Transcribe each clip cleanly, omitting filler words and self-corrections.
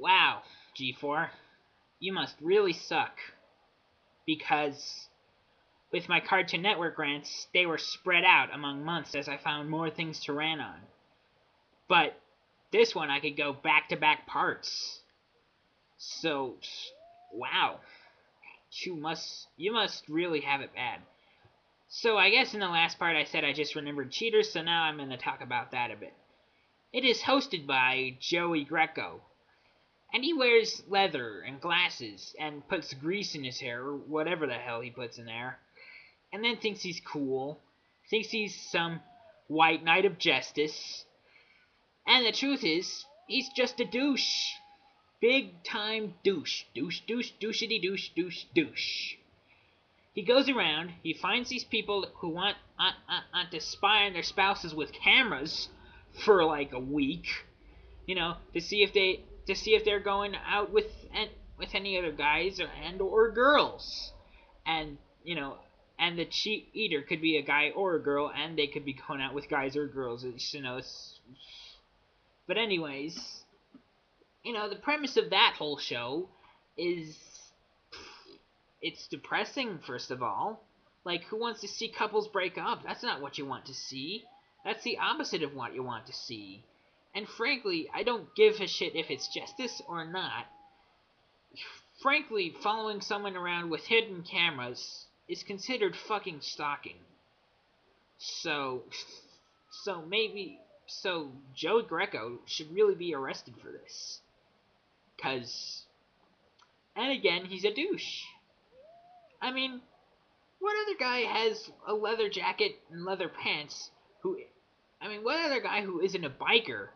Wow, G4, you must really suck. Because with my Cartoon Network rants, they were spread out among months as I found more things to rant on. But this one I could go back-to-back parts. So, wow. You must really have it bad. So I guess in the last part I said I just remembered cheaters, so now I'm going to talk about that a bit. It is hosted by Joey Greco, and he wears leather and glasses and puts grease in his hair, or whatever the hell he puts in there, and then thinks he's cool, thinks he's some white knight of justice, and the truth is, he's just a douche. Big time douche. Douche, douche, douchety douche, douche, douche. He goes around, he finds these people who want to spy on their spouses with cameras for like a week, to see if they're going out with any other guys or girls. And, and the cheat eater could be a guy or a girl, and they could be going out with guys or girls. But anyways, the premise of that whole show is it's depressing, first of all. Like, who wants to see couples break up? That's not what you want to see. That's the opposite of what you want to see. And frankly, I don't give a shit if it's justice or not. Frankly, following someone around with hidden cameras is considered fucking stalking. So Joey Greco should really be arrested for this. And again, he's a douche. I mean, what other guy has a leather jacket and leather pants what other guy who isn't a biker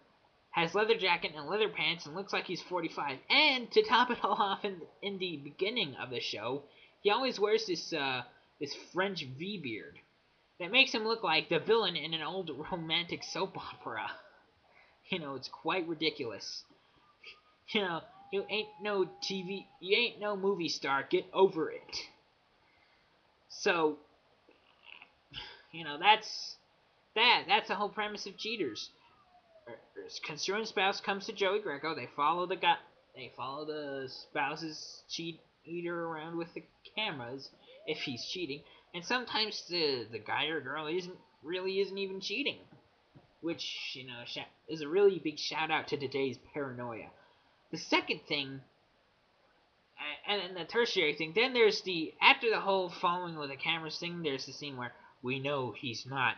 has leather jacket and leather pants and looks like he's 45? And to top it all off, in the beginning of the show, he always wears this French V-beard that makes him look like the villain in an old romantic soap opera. It's quite ridiculous. You ain't no movie star, get over it. So, that's the whole premise of cheaters. Concerned spouse comes to Joey Greco. They follow the spouse's cheat eater around with the cameras if he's cheating, and sometimes the guy or girl isn't even cheating, which is a really big shout out to today's paranoia. The second thing, and then the tertiary thing, then there's after the whole following with the cameras thing, there's the scene where we know he's not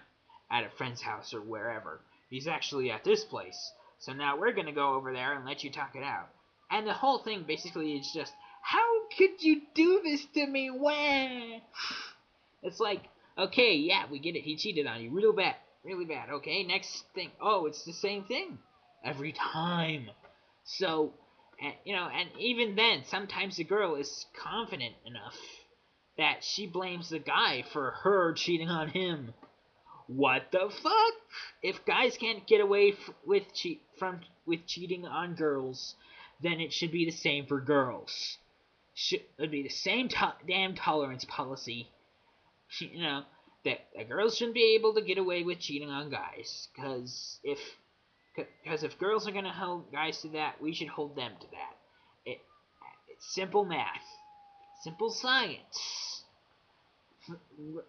at a friend's house or wherever. He's actually at this place. So now we're going to go over there and let you talk it out. And the whole thing basically is just, how could you do this to me? Wah! It's like, okay, yeah, we get it. He cheated on you. Real bad. Really bad. Okay, next thing. Oh, it's the same thing. Every time. So, and even then, sometimes the girl is confident enough that she blames the guy for her cheating on him. What the fuck? If guys can't get away with cheating on girls, then it should be the same for girls. It'd be the same damn tolerance policy. That girls shouldn't be able to get away with cheating on guys. Because if girls are gonna hold guys to that, we should hold them to that. It's simple math, simple science.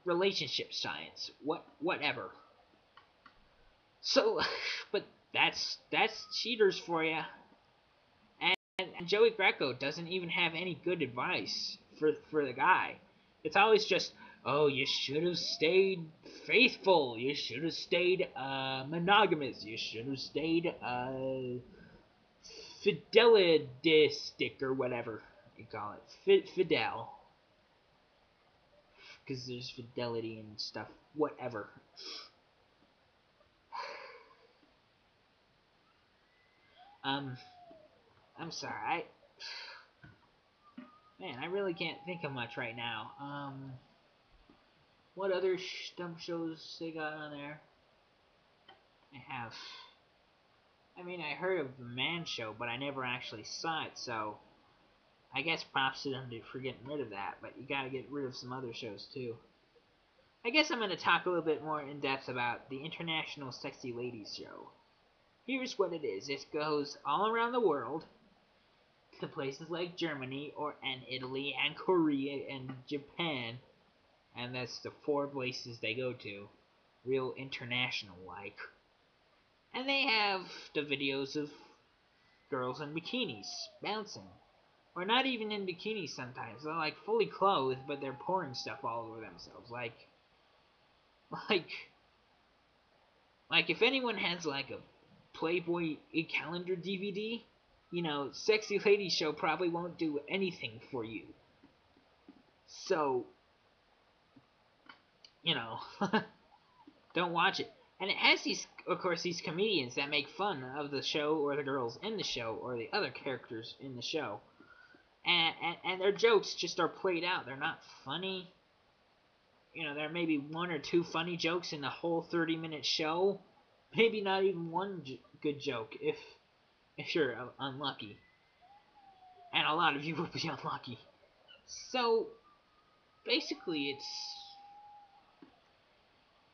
Relationship science, whatever. So, but that's cheaters for you. And Joey Greco doesn't even have any good advice for the guy. It's always just, oh, you should have stayed faithful. You should have stayed monogamous. You should have stayed fidelidistic or whatever you call it, fidel. Because there's fidelity and stuff, whatever. I'm sorry, I really can't think of much right now. What other dumb shows they got on there? I heard of the Man Show, but I never actually saw it, so I guess props to them for getting rid of that, but you gotta get rid of some other shows too. I guess I'm going to talk a little bit more in depth about the International Sexy Ladies Show. Here's what it is. It goes all around the world, to places like Germany and Italy and Korea and Japan, and that's the 4 places they go to, real international like. And they have the videos of girls in bikinis bouncing, or not even in bikinis sometimes. They're like fully clothed, but they're pouring stuff all over themselves. Like, if anyone has like a Playboy calendar DVD, Sexy Lady Show probably won't do anything for you. So, don't watch it. And it has these comedians that make fun of the show or the girls in the show or the other characters in the show. And their jokes just are played out. They're not funny. There may be 1 or 2 funny jokes in the whole 30-minute show. Maybe not even one good joke if you're unlucky. And a lot of you will be unlucky. So, basically,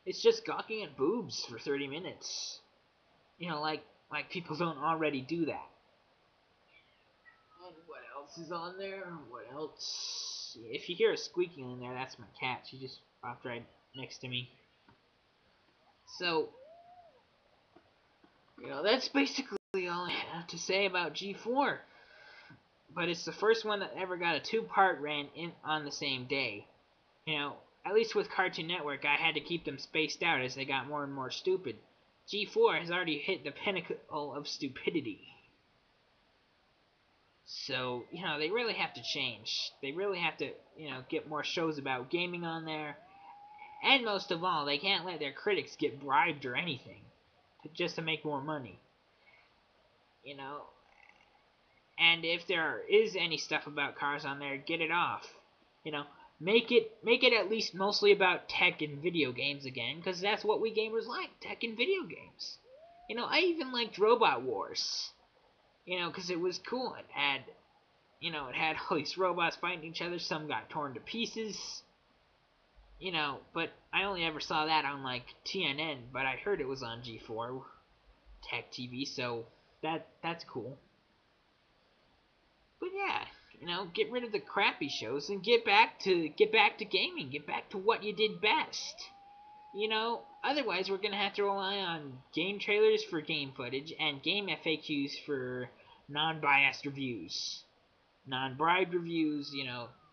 it's just gawking at boobs for 30 minutes. Like people don't already do that. And what else is on there? What else? If you hear a squeaking in there, that's my cat. She just popped right next to me. So, that's basically all I have to say about G4. But it's the first one that ever got a 2-part rant on the same day. At least with Cartoon Network, I had to keep them spaced out as they got more and more stupid. G4 has already hit the pinnacle of stupidity. So, they really have to change. They really have to, get more shows about gaming on there. And most of all, they can't let their critics get bribed or anything just to make more money. And if there is any stuff about cars on there, get it off. Make it at least mostly about tech and video games again, because that's what we gamers like, tech and video games. I even liked Robot Wars. Because it was cool. It had all these robots fighting each other. Some got torn to pieces. But I only ever saw that on, like, TNN, but I heard it was on G4 Tech TV, so that's cool. But yeah, get rid of the crappy shows and get back to gaming. Get back to what you did best. Otherwise we're gonna have to rely on game trailers for game footage and game FAQs for non-biased reviews, non-bribed reviews.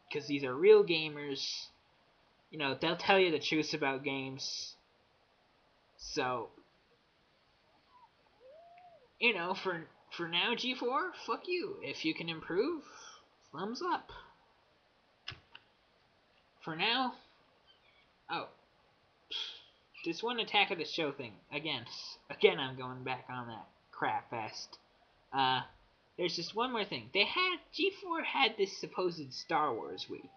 Because these are real gamers. They'll tell you the truth about games. So, for now, G4, fuck you. If you can improve, thumbs up. For now, this one Attack of the Show thing. Again, I'm going back on that crap fest. There's just one more thing. G4 had this supposed Star Wars week.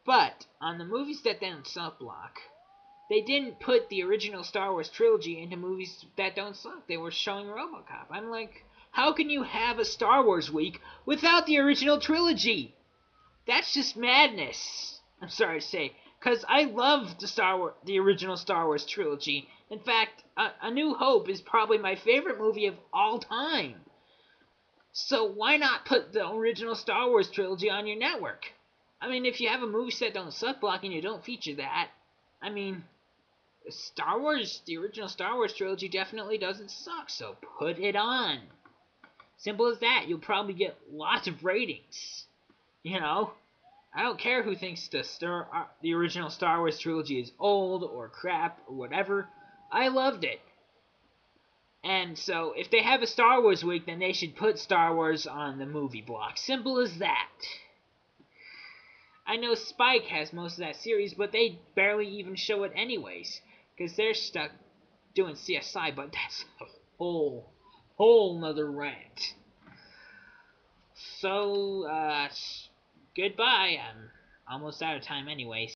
But, on the movies that don't suck block, they didn't put the original Star Wars trilogy into movies that don't suck. They were showing RoboCop. I'm like, how can you have a Star Wars week without the original trilogy? That's just madness. I'm sorry to say. Because I love the original Star Wars trilogy. In fact, A New Hope is probably my favorite movie of all time. So why not put the original Star Wars trilogy on your network? I mean, if you have a movie set don't suck block and you don't feature that, I mean, the original Star Wars trilogy definitely doesn't suck, so put it on. Simple as that. You'll probably get lots of ratings. I don't care who thinks the original Star Wars trilogy is old or crap or whatever. I loved it. And so, if they have a Star Wars week, then they should put Star Wars on the movie block. Simple as that. I know Spike has most of that series, but they barely even show it anyways. Because they're stuck doing CSI, but that's a whole nother rant. So, goodbye. I'm almost out of time anyways.